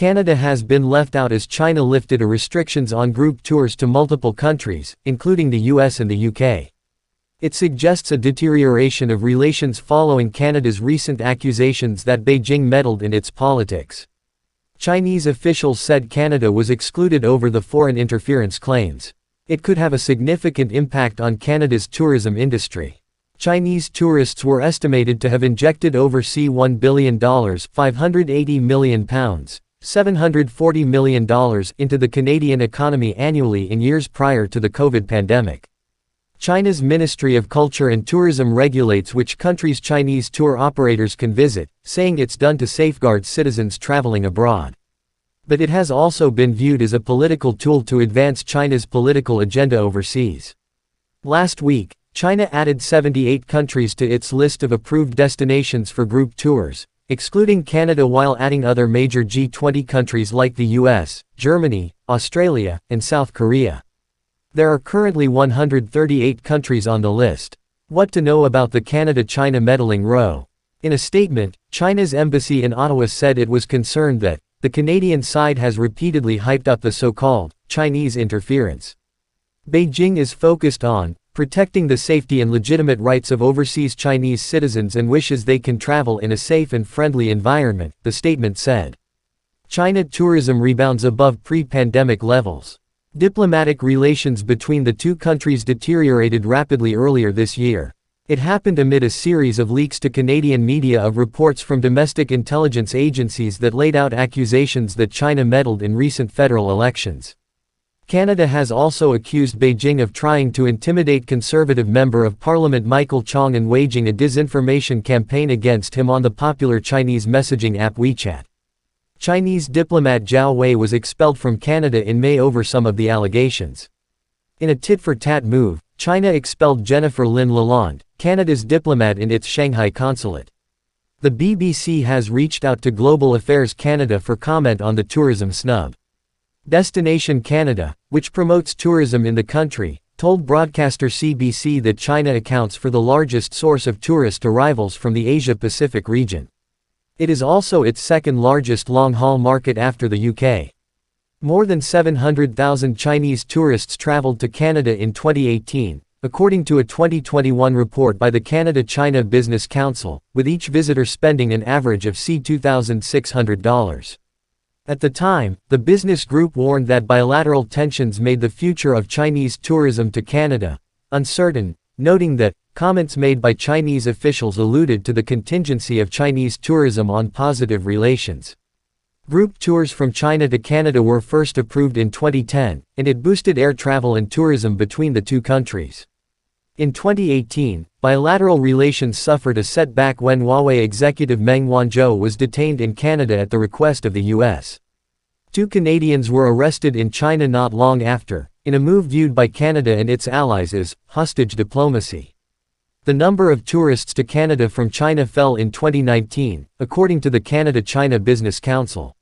Canada has been left out as China lifted restrictions on group tours to multiple countries, including the US and the UK. It suggests a deterioration of relations following Canada's recent accusations that Beijing meddled in its politics. Chinese officials said Canada was excluded over the foreign interference claims. It could have a significant impact on Canada's tourism industry. Chinese tourists were estimated to have injected overseas $1 billion £580 million, $740 million into the Canadian economy annually in years prior to the COVID pandemic. China's Ministry of Culture and Tourism regulates which countries Chinese tour operators can visit, saying it's done to safeguard citizens traveling abroad. But it has also been viewed as a political tool to advance China's political agenda overseas. Last week, China added 78 countries to its list of approved destinations for group tours, excluding Canada, while adding other major G20 countries like the US, Germany, Australia, and South Korea. There are currently 138 countries on the list. What to know about the Canada-China meddling row? In a statement, China's embassy in Ottawa said it was concerned that the Canadian side has repeatedly hyped up the so-called Chinese interference. Beijing is focused on protecting the safety and legitimate rights of overseas Chinese citizens and wishes they can travel in a safe and friendly environment, the statement said. China tourism rebounds above pre-pandemic levels. Diplomatic relations between the two countries deteriorated rapidly earlier this year. It happened amid a series of leaks to Canadian media of reports from domestic intelligence agencies that laid out accusations that China meddled in recent federal elections. Canada has also accused Beijing of trying to intimidate Conservative Member of Parliament Michael Chong and waging a disinformation campaign against him on the popular Chinese messaging app WeChat. Chinese diplomat Zhao Wei was expelled from Canada in May over some of the allegations. In a tit-for-tat move, China expelled Jennifer Lynn Lalonde, Canada's diplomat, in its Shanghai consulate. The BBC has reached out to Global Affairs Canada for comment on the tourism snub. Destination Canada, which promotes tourism in the country, told broadcaster CBC that China accounts for the largest source of tourist arrivals from the Asia-Pacific region. It is also its second largest long-haul market after the UK. More than 700,000 Chinese tourists traveled to Canada in 2018, according to a 2021 report by the Canada-China Business Council, with each visitor spending an average of $2,600. At the time, the business group warned that bilateral tensions made the future of Chinese tourism to Canada uncertain, noting that comments made by Chinese officials alluded to the contingency of Chinese tourism on positive relations. Group tours from China to Canada were first approved in 2010, and it boosted air travel and tourism between the two countries. In 2018, bilateral relations suffered a setback when Huawei executive Meng Wanzhou was detained in Canada at the request of the US. 2 Canadians were arrested in China not long after, in a move viewed by Canada and its allies as hostage diplomacy. The number of tourists to Canada from China fell in 2019, according to the Canada-China Business Council.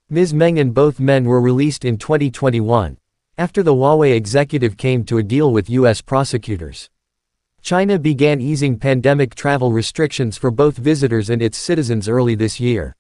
Ms. Meng and both men were released in 2021, after the Huawei executive came to a deal with US prosecutors. China began easing pandemic travel restrictions for both visitors and its citizens early this year.